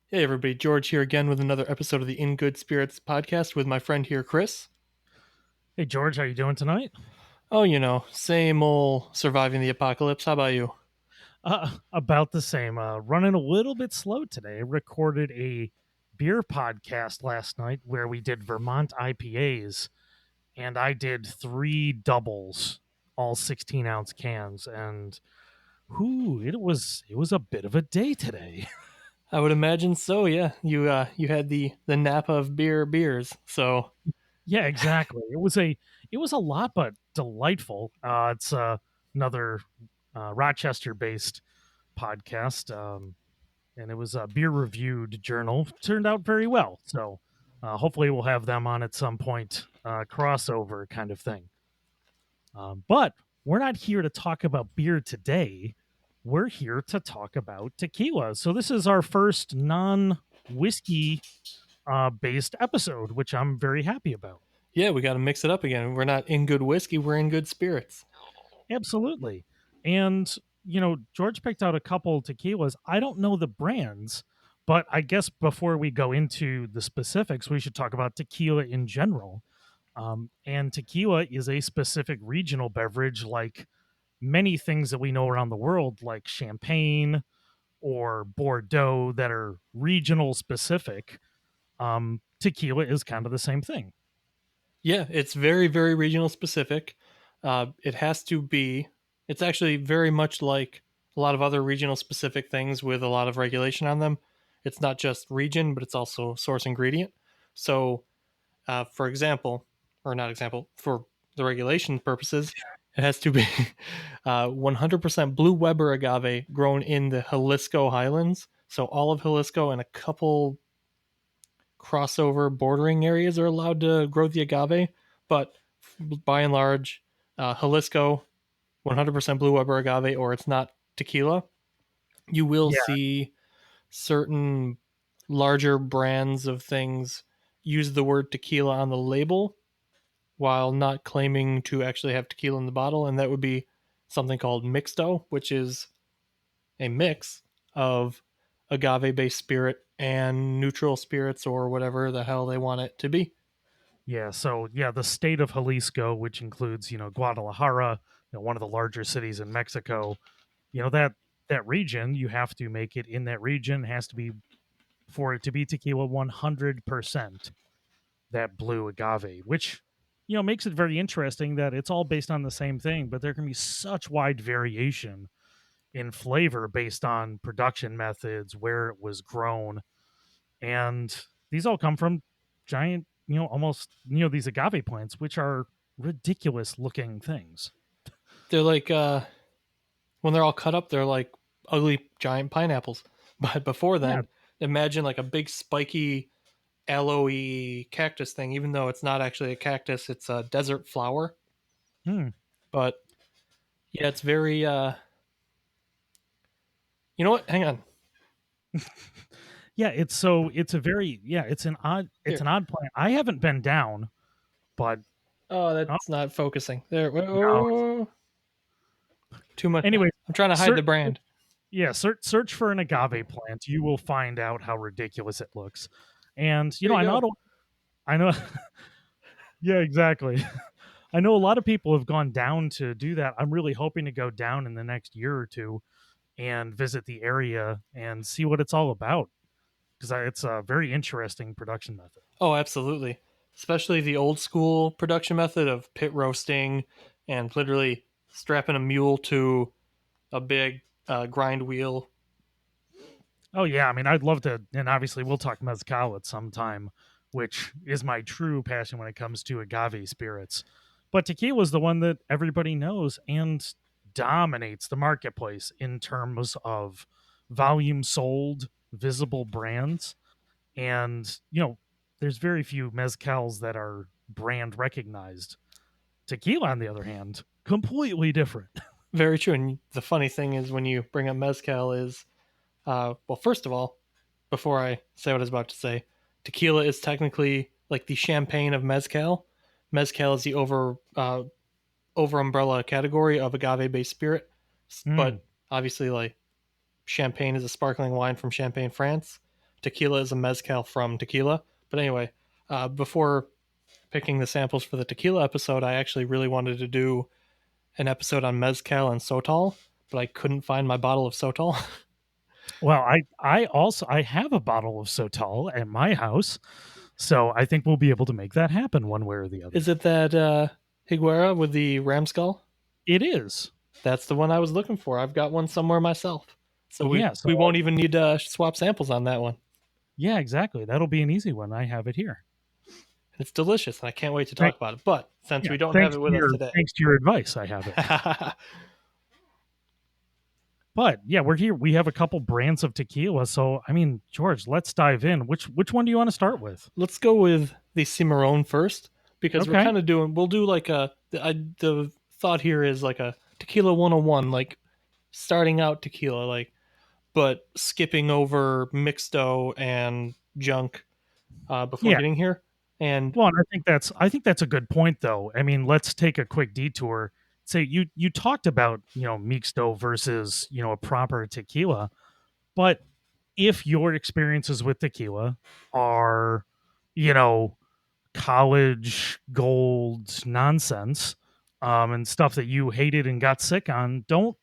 Hey everybody, George here again with another episode of the In Good Spirits podcast with my friend here, Chris. Hey George, how you doing tonight? Oh, same old surviving the apocalypse. How about you? About the same. Running a little bit slow today. Recorded a beer podcast last night where we did Vermont IPAs, and I did three doubles, all 16-ounce cans, and it was a bit of a day today. I would imagine so. Yeah, you had the Napa of beers. So Yeah, exactly. It was a lot, but delightful. It's another Rochester based podcast. And it was a beer reviewed journal. Turned out very well. So hopefully we'll have them on at some point, crossover kind of thing. But we're not here to talk about beer today. We're here to talk about tequila. So this is our first non whiskey based episode, which I'm very happy about. yeah, we got to mix it up again. We're not in good whiskey. We're in good spirits. Absolutely. And, George picked out a couple tequilas. I don't know the brands, but I guess before we go into the specifics, we should talk about tequila in general. And tequila is a specific regional beverage, like many things that we know around the world, like champagne or Bordeaux, that are regional specific. Tequila is kind of the same thing. Yeah, it's very very regional specific. It has to be. It's actually very much like a lot of other regional specific things with a lot of regulation on them. It's not just region, but it's also source ingredient. So for example, or not example, for the regulation purposes, it has to be 100% blue Weber agave grown in the Jalisco Highlands. So all of Jalisco and a couple crossover bordering areas are allowed to grow the agave, but by and large, Jalisco 100% blue Weber agave, or it's not tequila. You will Yeah. see certain larger brands of things use the word tequila on the label while not claiming to actually have tequila in the bottle, and that would be something called mixto, which is a mix of agave-based spirit and neutral spirits or whatever the hell they want it to be. Yeah, so yeah, the state of Jalisco, which includes Guadalajara, one of the larger cities in Mexico, that region, you have to make it in that region. It has to be for it to be tequila 100% that blue agave, which makes it very interesting that it's all based on the same thing, but there can be such wide variation in flavor based on production methods, where it was grown, and these all come from giant, almost, these agave plants, which are ridiculous looking things. They're like when they're all cut up, they're like ugly giant pineapples. But before Yeah. then, imagine like a big spiky aloe cactus thing, even though it's not actually a cactus, it's a desert flower. Hmm. But yeah, it's very you know what? Hang on. Yeah, it's a very, yeah, it's Here. an odd plant. I haven't been down, but Oh, oh, that's not focusing. There. no. Oh, too much. Anyway, I'm trying to hide the search, brand. yeah, search for an agave plant. You will find out how ridiculous it looks. And There you go. I know yeah, exactly. I know a lot of people have gone down to do that. I'm really hoping to go down in the next year or two and visit the area and see what it's all about, because it's a very interesting production method. Oh, absolutely. Especially the old school production method of pit roasting and literally strapping a mule to a big grind wheel. Oh yeah, I mean, I'd love to, and obviously we'll talk mezcal at some time, which is my true passion when it comes to agave spirits. But tequila is the one that everybody knows and dominates the marketplace in terms of volume sold, visible brands, and there's very few mezcals that are brand recognized. Tequila, on the other hand, completely different. Very true. And the funny thing is, when you bring up mezcal, is well, first of all, before I say what I was about to say, tequila is technically like the champagne of mezcal. Mezcal is the over umbrella category of agave based spirit, Mm, but obviously, like champagne is a sparkling wine from Champagne, France. tequila is a mezcal from tequila. But anyway, before picking the samples for the tequila episode, I actually really wanted to do an episode on mezcal and sotol, but I couldn't find my bottle of sotol. Well, I have a bottle of Sotol at my house, so I think we'll be able to make that happen one way or the Is other. it that Higuera with the ram skull? It is. That's the one I was looking for. I've got one somewhere myself. So we, Yeah, so we won't even need to swap samples on that one. yeah, exactly. That'll be an easy one. I have it here. It's delicious, and I can't wait to Thank, talk about it. But since yeah, we don't have it with us today, thanks to your advice, I have it. But yeah, we're here. We have a couple brands of tequila. So I mean, George, let's dive in. Which one do you want to start with? let's go with the Cimarron first because we're Okay. kind of doing. We'll do like the thought here is like a tequila 101, like starting out tequila, like but skipping over mixto and junk before Yeah. getting here. And Well, and I think that's a good point though. I mean, let's take a quick detour. Say you talked about, mixto versus, a proper tequila, but if your experiences with tequila are, you know, college gold nonsense, and stuff that you hated and got sick on, don't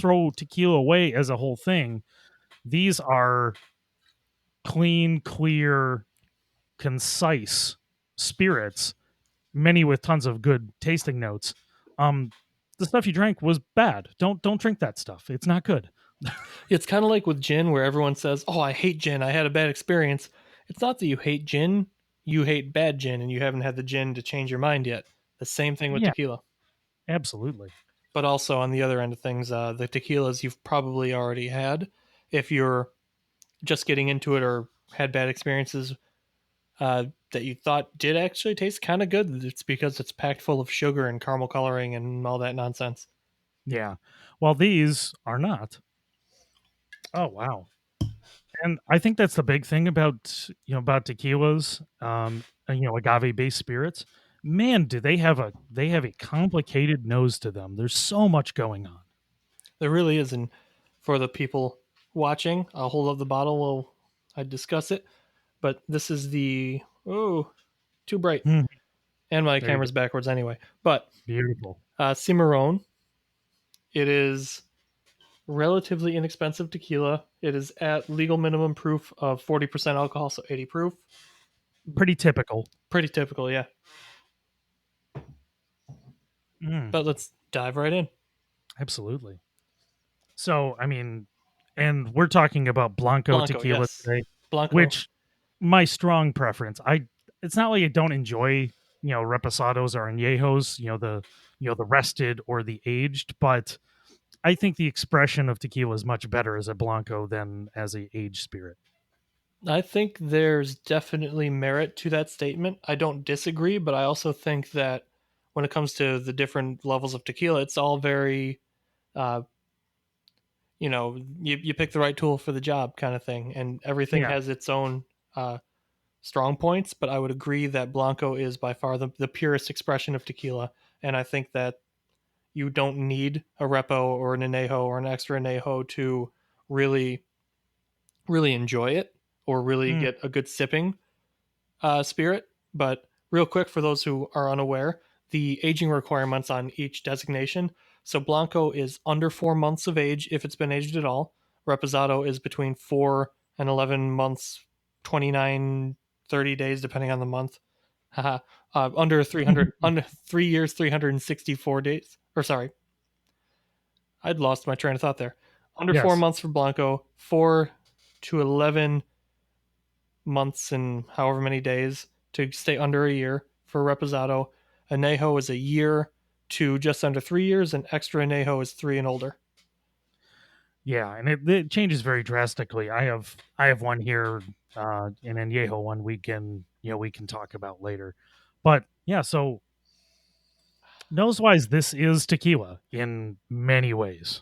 throw tequila away as a whole thing. These are clean, clear, concise spirits, many with tons of good tasting notes. Um, the stuff you drank was bad. Don't drink that stuff. It's not good. it's kind of like with gin, where everyone says, "Oh, I hate gin. I had a bad experience." It's not that you hate gin; you hate bad gin, and you haven't had the gin to change your mind yet. The same thing with Yeah, tequila. absolutely. But also on the other end of things, the tequilas you've probably already had. If you're just getting into it or had bad experiences that you thought did actually taste kind of good, it's because it's packed full of sugar and caramel coloring and all that nonsense. Yeah. Well, these are not. Oh wow. And I think that's the big thing about about tequilas, and, agave based spirits. Man, do they have a complicated nose to them. There's so much going on. There really is, and for the people watching, I'll hold up the bottle while I discuss it. But this is the too bright, Hmm, and my there you go. camera's backwards anyway. But Beautiful. Cimarron, it is relatively inexpensive tequila. It is at legal minimum proof of 40% alcohol, so 80 proof. Pretty typical. Pretty typical, yeah. Mm, But let's dive right in. absolutely. So, I mean, and we're talking about Blanco Blanco, tequila yes. today, Blanco. which my strong preference. It's not like I don't enjoy, reposados or añejos, the rested or the aged, but I think the expression of tequila is much better as a Blanco than as a aged spirit. I think there's definitely merit to that statement. I don't disagree, but I also think that when it comes to the different levels of tequila, it's all very, uh, you pick the right tool for the job kind of thing, and everything Yeah. has its own uh, strong points. But I would agree that Blanco is by far the purest expression of tequila, and I think that you don't need a repo or an anejo or an extra anejo to really, really enjoy it or really Mm, get a good sipping spirit. But real quick, for those who are unaware, the aging requirements on each designation. So Blanco is under 4 months of age if it's been aged at all. Reposado is between 4 and 11 months, 29, 30 days, depending on the month. Haha. Under 300, under 3 years, 364 days. Or sorry, I'd lost my train of thought there. Under four yes. months for Blanco, 4 to 11 months and however many days to stay under a year for Reposado. Anejo is a year to just under 3 years, and extra Anejo is 3 and older. Yeah, and it changes very drastically. I have one here, an añejo one we can talk about later. But yeah, so nose wise, this is tequila in many ways.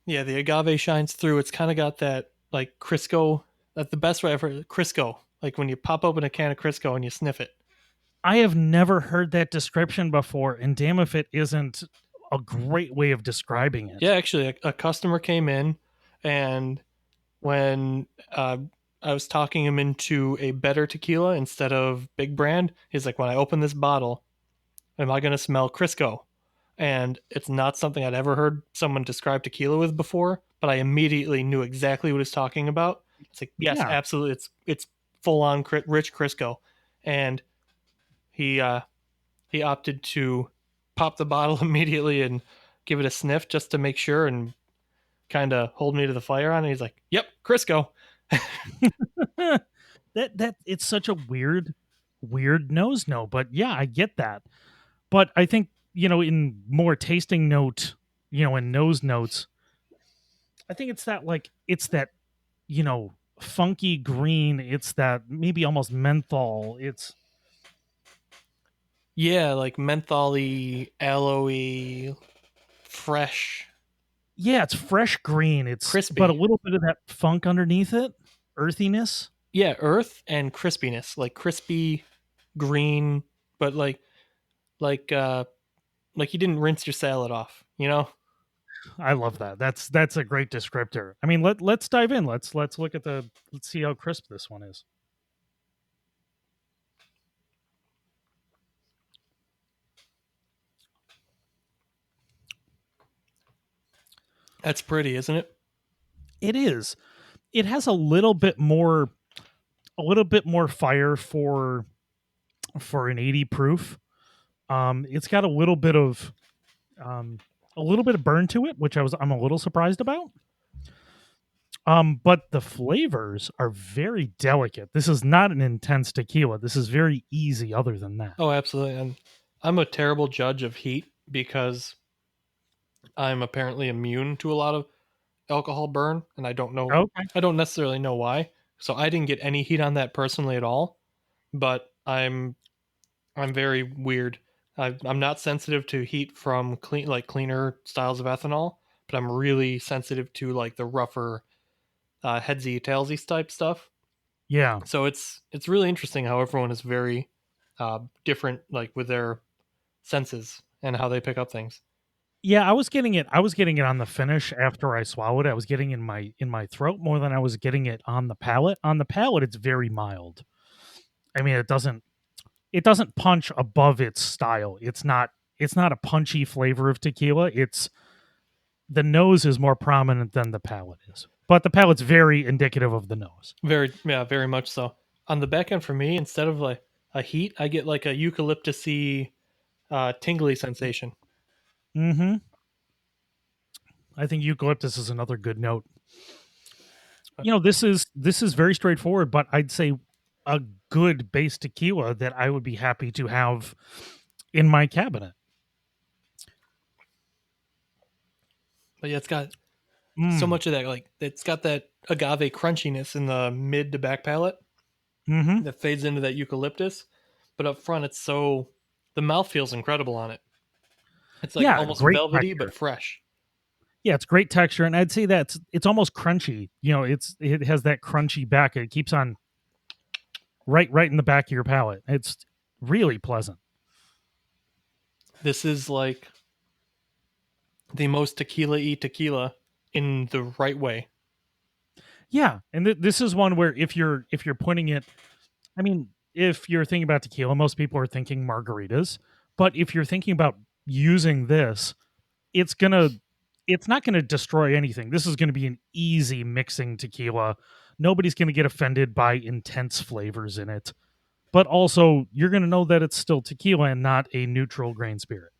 Yeah, the agave shines through. It's kind of got that like Crisco. That's the best way I've heard. Crisco, like when you pop open a can of Crisco and you sniff it. I have never heard that description before, and damn if it isn't a great way of describing Yeah, it. actually, a customer came in, and when I was talking him into a better tequila instead of Big Brand. He's like, when I open this bottle, am I going to smell Crisco? And it's not something I'd ever heard someone describe tequila with before, but I immediately knew exactly what he's talking about. It's like, yes, Yeah. absolutely. It's full on rich Crisco. And he he opted to pop the bottle immediately and give it a sniff just to make sure and kind of hold me to the fire on it. He's like, "Yep, Crisco." That it's such a weird nose no, but yeah, I get that. But I think, in more tasting note, and nose notes, I think it's that, funky green, it's that maybe almost menthol. It's Yeah, like mentholy, aloe, fresh, yeah, it's fresh green. It's but a crispy. little bit of that funk underneath it, earthiness. Yeah, earth and crispiness, like crispy green, but like uh like you didn't rinse your salad off, you know? I love that. That's a great descriptor. I mean, let's dive in. Let's look at let's see how crisp this one is. That's pretty, isn't it? It is. It has a little bit more fire for an 80 proof. It's got um a little bit of burn to it, which I'm a little surprised about. But the flavors are very delicate. This is not an intense tequila. This is very easy other than that. Oh, absolutely. And I'm a terrible judge of heat because I'm apparently immune to a lot of alcohol burn, and Okay. I don't necessarily know why. So I didn't get any heat on that personally at all, but I'm very weird. I'm not sensitive to heat from cleaner styles of ethanol, but I'm really sensitive to like the rougher headsy tailsy type stuff. Yeah. So it's really interesting how everyone is very different, like with their senses and how they pick up things. Yeah, I was getting it on the finish after I swallowed it. I was getting in my throat more than I was getting it on the palate. On the palate it's very mild. I mean, it doesn't punch above its style. It's not a punchy flavor of tequila. It's the nose is more prominent than the palate is. But the palate's very indicative of the nose. Very, yeah, very much so. On the back end for me, instead of like a heat, I get like a eucalyptusy, tingly sensation. Mhm. I think eucalyptus is another good note. This is very straightforward, but I'd say a good base tequila that I would be happy to have in my cabinet. But yeah, it's got so Mm. much of that. Like it's got that agave crunchiness in the mid to back palate Mhm. that fades into that eucalyptus. But up front, it's so the mouth feels incredible on it. It's like Yeah, almost great velvety but texture. fresh. Yeah, it's great texture, and I'd say that it's almost crunchy. It has that crunchy back. It keeps on right in the back of your palate. It's really pleasant. This is like the most tequila-y tequila in the right way. Yeah, and this is one where if you're putting it, I mean, if you're thinking about tequila, most people are thinking margaritas, but if you're thinking about using this, it's gonna it's not gonna destroy anything. This is gonna be an easy mixing tequila. Nobody's gonna get offended by intense flavors in it, but also you're gonna know that it's still tequila and not a neutral grain spirit.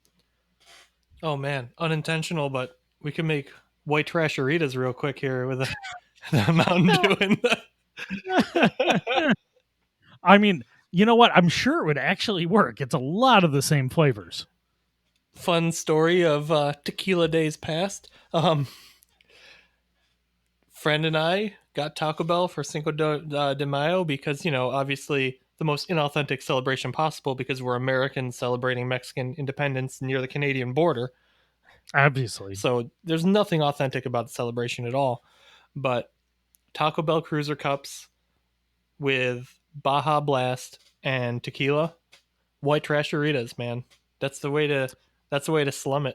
Oh man, unintentional, but we can make white trasheritas real quick here with the Mountain Dew in the I mean, you know what? I'm sure it would actually work. It's a lot of the same flavors. fun story of tequila days past. Friend and I got Taco Bell for de Mayo because, obviously the most inauthentic celebration possible because we're Americans celebrating Mexican independence near the Canadian border. Obviously. So there's nothing authentic about the celebration at all. But Taco Bell Cruiser Cups with Baja Blast and tequila, white trasheritas, man. That's the way to that's the way to slum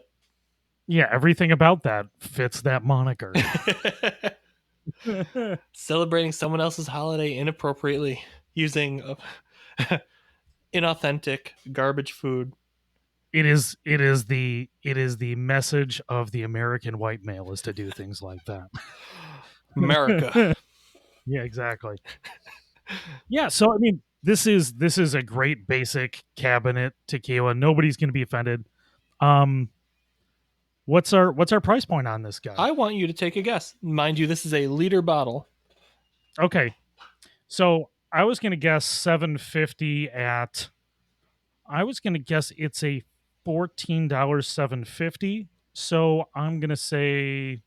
Yeah, everything about that fits that moniker. it. Celebrating someone else's holiday inappropriately using inauthentic garbage food. it is the message of the American white male is to do things like that. America. Yeah, exactly. Yeah, so I mean, this is a great basic cabinet tequila. Nobody's going to be offended. Um, what's our price point on this guy? I want you to take a guess. Mind you, this is a liter bottle. Okay, so I was going to guess 750 at. I was going to guess it's a $14 750. So I'm going to say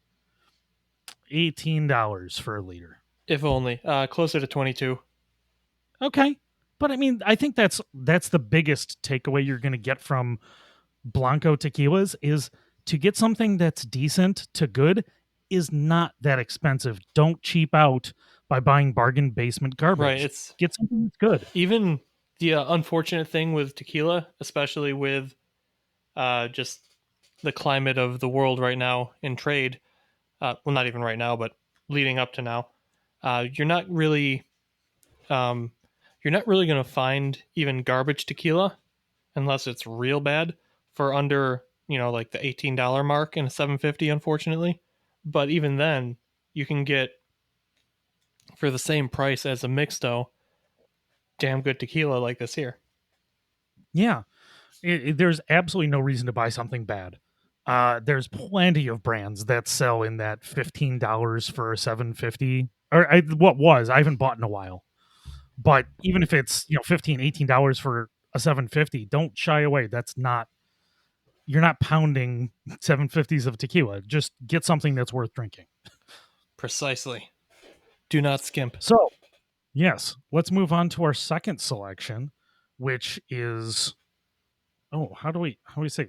$18 for a liter. If only. Closer to 22. Okay. But I mean, I think that's the biggest takeaway you're going to get from Blanco tequilas is to get something that's decent to good is not that expensive. Don't cheap out by buying bargain basement Right. garbage. It's Get something that's good. even the unfortunate thing with tequila, especially with just the climate of the world right now in trade. Well, not even right now, but leading up to now. You're not really um, you're not really going to find even garbage tequila unless it's real bad for under like the $18 mark in a 750, unfortunately. But even then, you can get for the same price as a mixto damn good tequila like this here. Yeah. There's absolutely no reason to buy something bad. There's plenty of brands that sell in that $15 for a 750 or what was I haven't bought in a while. But even if it's 15 $18 for a 750, don't shy away. That's not You're not pounding 750s of tequila. Just get something that's worth drinking. Precisely. Do not skimp. So yes, let's move on to our second selection, which is how do we say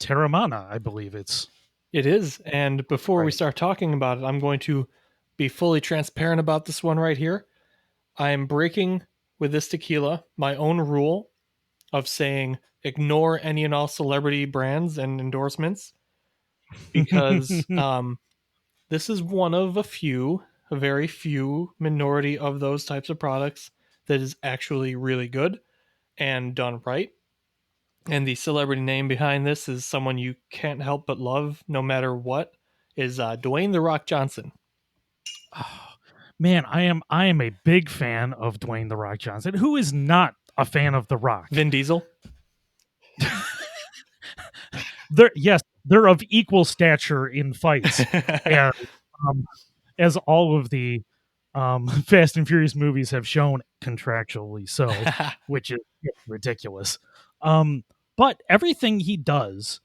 Teremana? I believe it's It is. And before we right. start talking about it, I'm going to be fully transparent about this one right here. I am breaking with this tequila my own rule of saying ignore any and all celebrity brands and endorsements because this is one of a very few minority of those types of products that is actually really good and done right. And the celebrity name behind this is someone you can't help but love no matter what, is Dwayne The Rock Johnson. Oh, man, I am a big fan of Dwayne the Rock Johnson. Who is not a fan of the Rock? Vin Diesel. They're of equal stature in fights, as um, as all of the Fast and Furious movies have shown contractually. So, which is ridiculous. Um, but everything he does,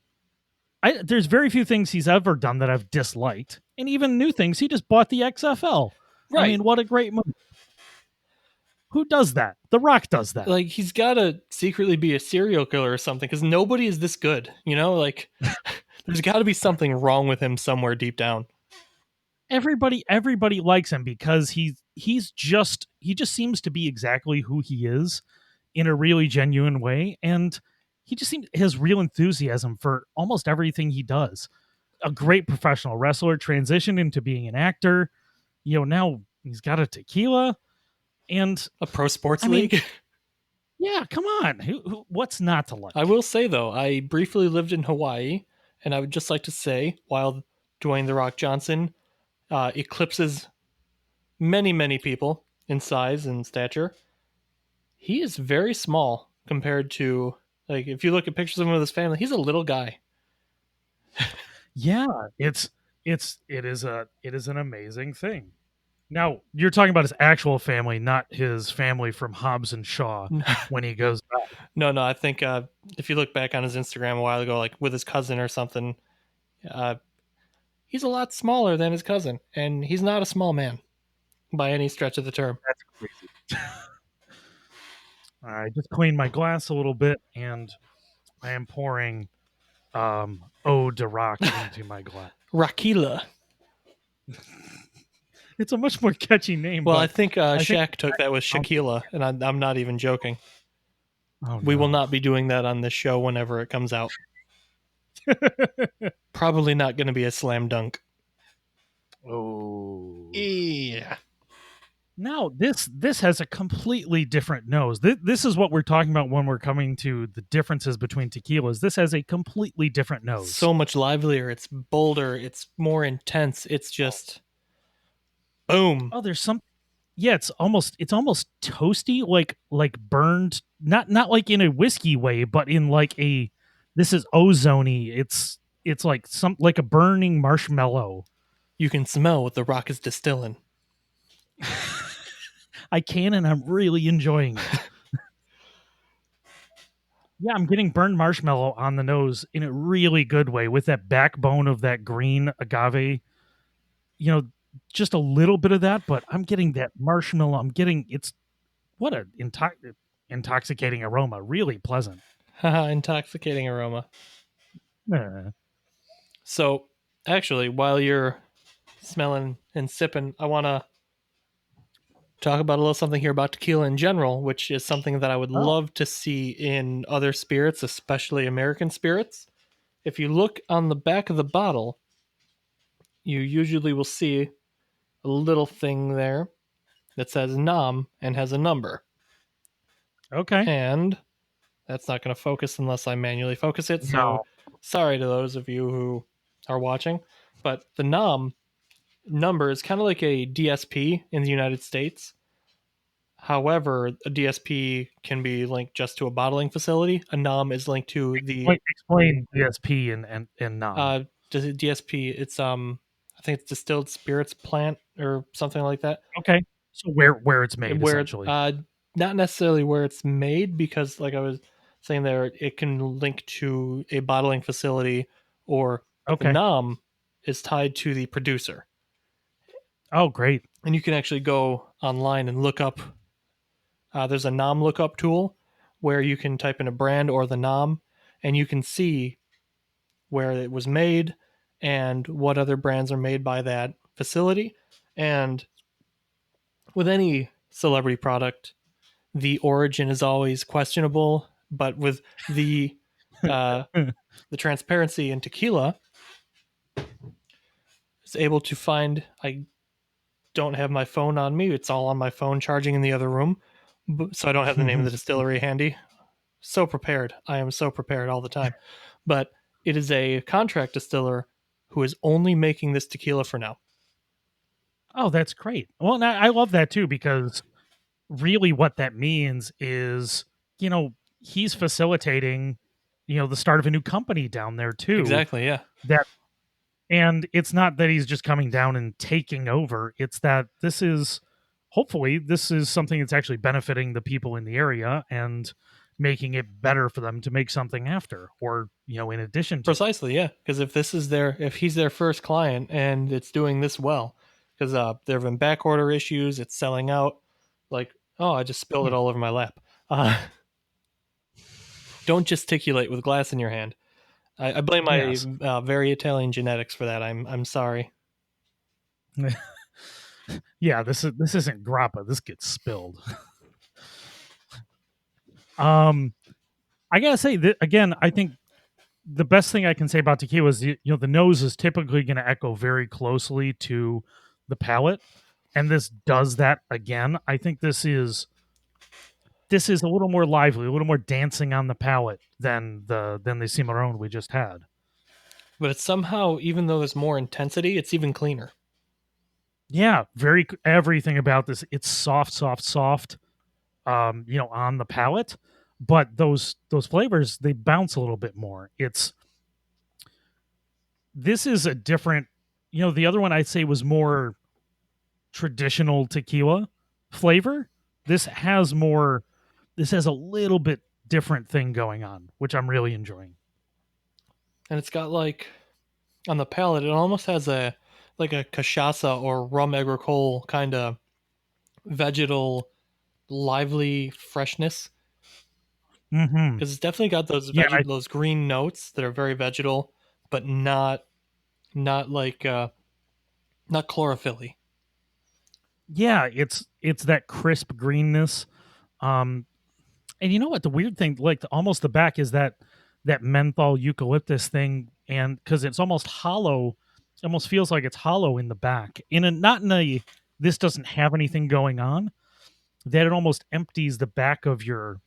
there's very few things he's ever done that I've disliked, and even new things. He just bought the XFL. I Right. mean, what a great move! Who does that? The Rock does that. Like he's got to secretly be a serial killer or something because nobody is this good, like there's got to be something wrong with him somewhere deep down. Everybody likes him because he just seems to be exactly who he is in a really genuine way, and he just seems has real enthusiasm for almost everything he does. A great professional wrestler, transitioned into being an actor. Now he's got a tequila, and A pro sports I mean, league. yeah, come on, what's not to I like? will say though, I briefly lived in Hawaii, and I would just like to say, while Dwayne the Rock Johnson eclipses many people in size and stature, he is very small compared to like if you look at pictures of him with his family, he's a little guy. Yeah, it is an amazing thing. Now, you're talking about his actual family, not his family from Hobbs and Shaw when he goes back. No, I think if you look back on his Instagram a while ago, like with his cousin or something, uh, he's a lot smaller than his cousin, and he's not a small man by any stretch of the term. That's crazy. I just cleaned my glass a little bit, and I am pouring Eau de Rock into my glass. Rakila. It's a much more catchy name, Well, I but think I think Shaq took that with Shaquila, and I'm not even joking. oh We will no. not be doing that on this show whenever it comes out. Probably not going to be a slam dunk. Oh. Yeah. Now this has a completely different nose. This is what we're talking about when we're coming to the differences between tequilas. This has a completely different nose. So much livelier. It's bolder. It's more intense. It's just boom. Oh, there's some. Yeah, it's almost toasty, like burned. Not like in a whiskey way, but in like a. This is ozony. It's like some like a burning marshmallow. You can smell what the rock is distilling. I can, and I'm really enjoying it. Yeah, I'm getting burned marshmallow on the nose in a really good way with that backbone of that green agave. You know, just a little bit of that, but I'm getting that marshmallow. I'm getting it's what a intoxicating aroma. Really pleasant. Haha, intoxicating aroma. Uh, So, actually, while you're smelling and sipping, I want to talk about a little something here about tequila in general, which is something that I would oh, love to see in other spirits, especially American spirits. If you look on the back of the bottle, you usually will see a little thing there that says NOM and has a number. okay. And that's not going to focus unless I manually focus it. So No. sorry to those of you who are watching. But the NOM number is kind of like a DSP in the United States. However, a DSP can be linked just to a bottling facility. A NOM is linked to the Explain DSP and nom. uh DSP. It's I think it's distilled spirits plant or something like that. Okay. So where it's made Where essentially. not necessarily where it's made, because like I was saying there, it can link to a bottling facility, or but the Okay. nom is tied to the producer, Oh, great. and you can actually go online and look up. There's a nom lookup tool where you can type in a brand or the nom, and you can see where it was made and what other brands are made by that facility. And with any celebrity product, the origin is always questionable, but with the uh, the transparency in tequila, is able to find. I don't have my phone on me; it's all on my phone, charging in the other room, so I don't have the name of the distillery handy. So prepared, I am so prepared all the time. But it is a contract distiller who is only making this tequila for now. Oh, that's great. Well, and I love that too because really what that means is, you know, he's facilitating, the start of a new company down there too. Exactly, yeah. That and it's not that he's just coming down and taking over. It's that hopefully this is something that's actually benefiting the people in the area and making it better for them to make something after or, in addition to. Precisely, yeah. Because if he's their first client and it's doing this well, because there have been back order issues, it's selling out. Like, oh, I just spilled it Hmm. all over my lap. Uh, don't gesticulate with glass in your hand. I blame my Yes. very Italian genetics for that. I'm sorry. Yeah, this isn't grappa. This gets spilled. um I gotta say that again. I think the best thing I can say about tequila is the nose is typically going to echo very closely to the palate, and this does that again. I think this is a little more lively, a little more dancing on the palate than the Cimarron we just had. But it's somehow, even though there's more intensity, it's even cleaner. Yeah, everything about this. It's soft, soft, soft. On the palate, but those flavors they bounce a little bit more. This is a different. The other one I'd say was more traditional tequila flavor. This has more. This has a little bit different thing going on, which I'm really enjoying. And it's got like on the palate, it almost has a like a cachaça or rum agricole kind of vegetal lively freshness, Hmm. because it's definitely got Yeah, those green notes that are very vegetal, but not like not chlorophyll. yeah. It's that crisp greenness. Um, and you know what? The weird thing, like almost the back, is that menthol eucalyptus thing, and because it's almost hollow almost feels like it's hollow in the back. In a not in a this doesn't have anything going on, that it almost empties the back of your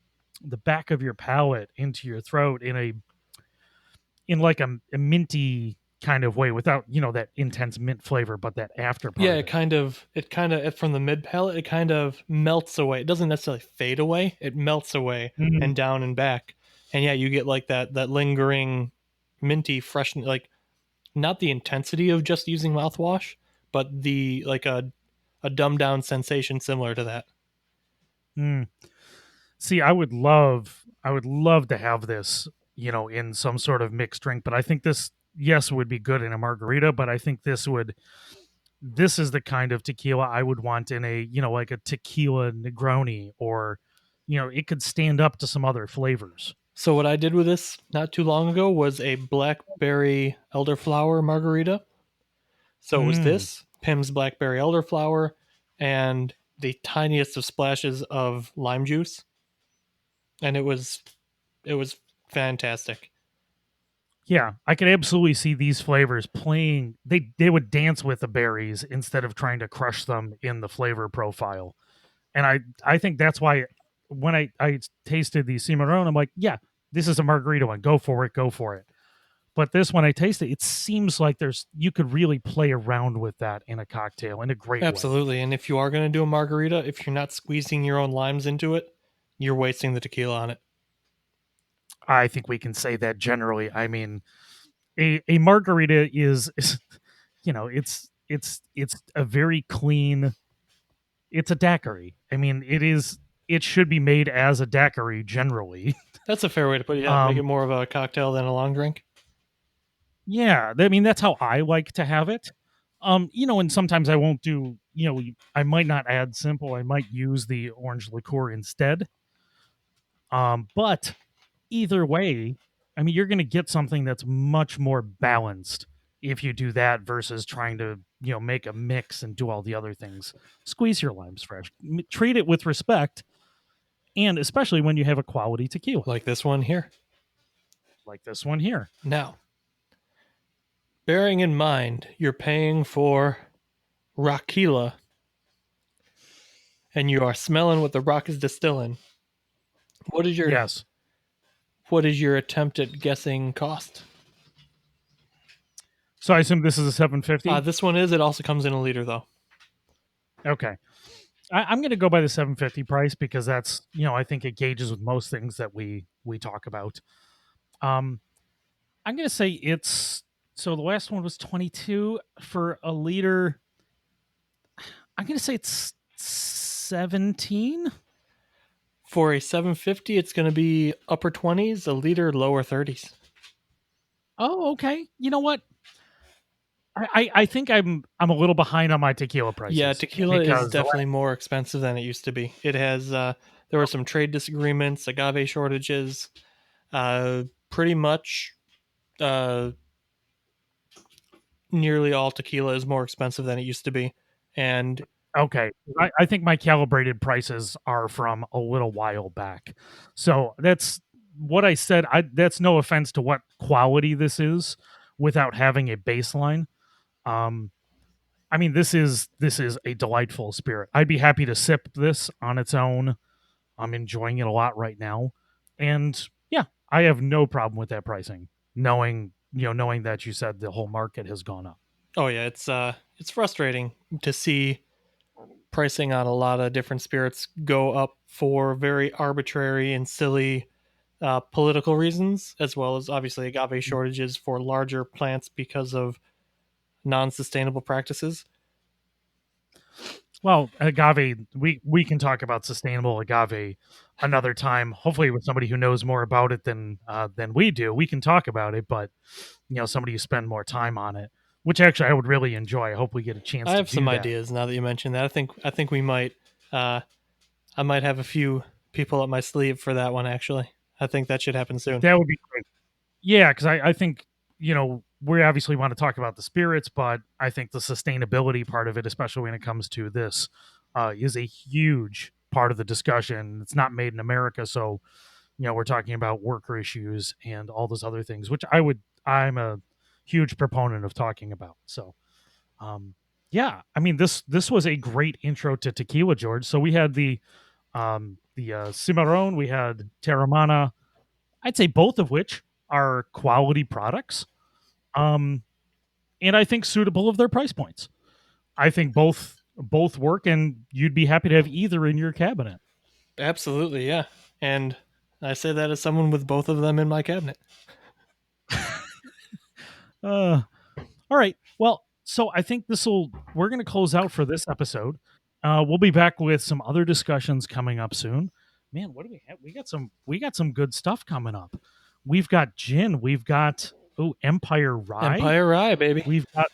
palate into your throat in like a minty kind of way without, that intense mint flavor, but that after part Yeah, of it. from the mid palate, it kind of melts away. It doesn't necessarily fade away. It melts away Mm, and down and back. And yeah, you get like that lingering minty freshness, like not the intensity of just using mouthwash, but the like a dumbed down sensation similar to that. mm. See, I would love to have this, in some sort of mixed drink, but I think this, yes, would be good in a margarita, but I think this is the kind of tequila I would want in a, like a tequila Negroni, or, it could stand up to some other flavors. So what I did with this not too long ago was a blackberry elderflower margarita. So it was Mm. this Pim's blackberry elderflower and the tiniest of splashes of lime juice, and it was fantastic. Yeah, I could absolutely see these flavors playing. They would dance with the berries instead of trying to crush them in the flavor profile. And I think that's why when I tasted the Cimarron, I'm like, yeah, this is a margarita one. Go for it, go for it. But this one I tasted, it seems like there's you could really play around with that in a cocktail in a great way. Absolutely. And if you are going to do a margarita, if you're not squeezing your own limes into it, you're wasting the tequila on it. I think we can say that generally. I mean, a margarita is it's a very clean, it's a daiquiri. I mean, it should be made as a daiquiri generally. That's a fair way to put it. Yeah, make it Um, more of a cocktail than a long drink. yeah, I mean that's how I like to have it. And sometimes I won't do, I might not add simple. I might use the orange liqueur instead. But either way, I mean you're going to get something that's much more balanced if you do that versus trying to, make a mix and do all the other things. Squeeze your limes fresh. Treat it with respect, and especially when you have a quality tequila Like this one here. like this one here. Now, bearing in mind you're paying for Rockila and you are smelling what the rock is distilling, what is your Yes. what is your attempt at guessing cost? So I assume this is a 750. This one is. It also comes in a liter though. Okay. I'm going to go by the 750 price because that's, I think it gauges with most things that we talk about. Um, I'm going to say it's, so the last one was 22 for a liter. I'm going to say it's 17. For a 750, it's going to be upper 20s, a liter lower 30s. Oh, okay. You know what? I think I'm a little behind on my tequila Yeah, prices tequila is because definitely more expensive than it used to be. It has there were some trade disagreements, agave shortages. Pretty much uh, nearly all tequila is more expensive than it used to be, and okay, I think my calibrated prices are from a little while back. So that's what I said. That's no offense to what quality this is without having a baseline. Um, I mean, this is a delightful spirit. I'd be happy to sip this on its own. I'm enjoying it a lot right now, and yeah, I have no problem with that pricing. Knowing that you said the whole market has gone up. oh yeah, it's frustrating to see pricing on a lot of different spirits go up for very arbitrary and silly political reasons, as well as obviously agave shortages for larger plants because of non-sustainable practices. Well, agave, we can talk about sustainable agave another time. Hopefully, with somebody who knows more about it than we do, we can talk about it. But somebody who spend more time on it, which actually I would really enjoy. I hope we get a chance I to have some do that. ideas now that you mentioned that. I think we might. Uh, I might have a few people up my sleeve for that one. Actually, I think that should happen soon. That would be great. Yeah, because I think we obviously want to talk about the spirits, but I think the sustainability part of it, especially when it comes to this, is a huge part of the discussion. It's not made in America, so we're talking about worker issues and all those other things, which I'm a huge proponent of talking about. So, um, yeah, I mean this was a great intro to tequila, George. So we had the Cimarron, we had Teremana. I'd say both of which are quality products, um, and I think suitable of their price points. I think both work, and you'd be happy to have either in your cabinet. Absolutely, yeah. And I say that as someone with both of them in my cabinet. Uh, all right. Well, so I think we're going to close out for this episode. We'll be back with some other discussions coming up soon. Man, what do we have? We got some good stuff coming up. We've got gin. We've got Empire Rye. Empire Rye, baby. We've got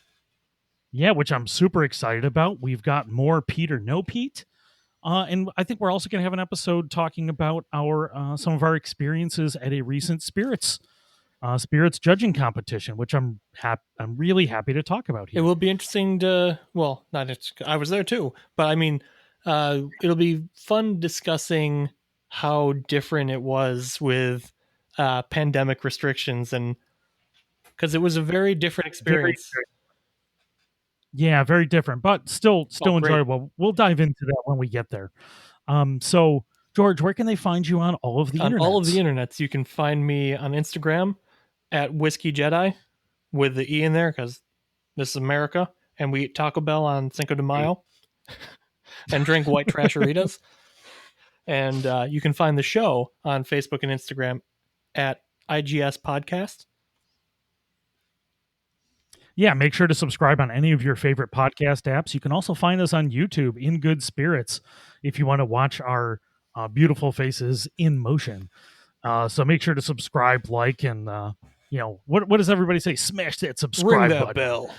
yeah, which I'm super excited about. We've got more Peter No Pete. And I think we're also going to have an episode talking about our some of our experiences at a recent spirits judging competition, which I'm really happy to talk about It here. will be interesting to, well, not it's, I was there too, but I mean, it'll be fun discussing how different it was with pandemic restrictions, and because it was a very different Very, experience. yeah, very different, but still Oh, still great. enjoyable. We'll dive into that when we get there. So George, where can they find you on all of the On all of the internets? internets, you can find me on Instagram at Whiskey Jedi with the E in there because this is America and we eat Taco Bell on Cinco de Mayo and drink white trasheritas. And you can find the show on Facebook and Instagram at IGS Podcast. Yeah, make sure to subscribe on any of your favorite podcast apps. You can also find us on YouTube in good spirits if you want to watch our beautiful faces in motion. So make sure to subscribe, like, and what does everybody say? Smash that Ring subscribe that button. bell.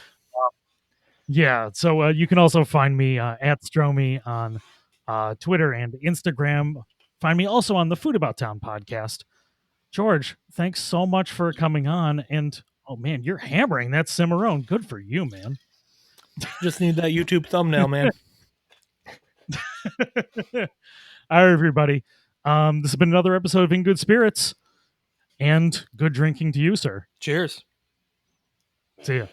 Yeah. So you can also find me at Stromy on Twitter and Instagram. Find me also on the Food About Town podcast. George, thanks so much for coming on. And oh man, you're hammering that Cimarron. Good for you, man. Just need that YouTube thumbnail, man. All right, everybody. This has been another episode of In Good Spirits, and good drinking to you, sir. Cheers. See ya.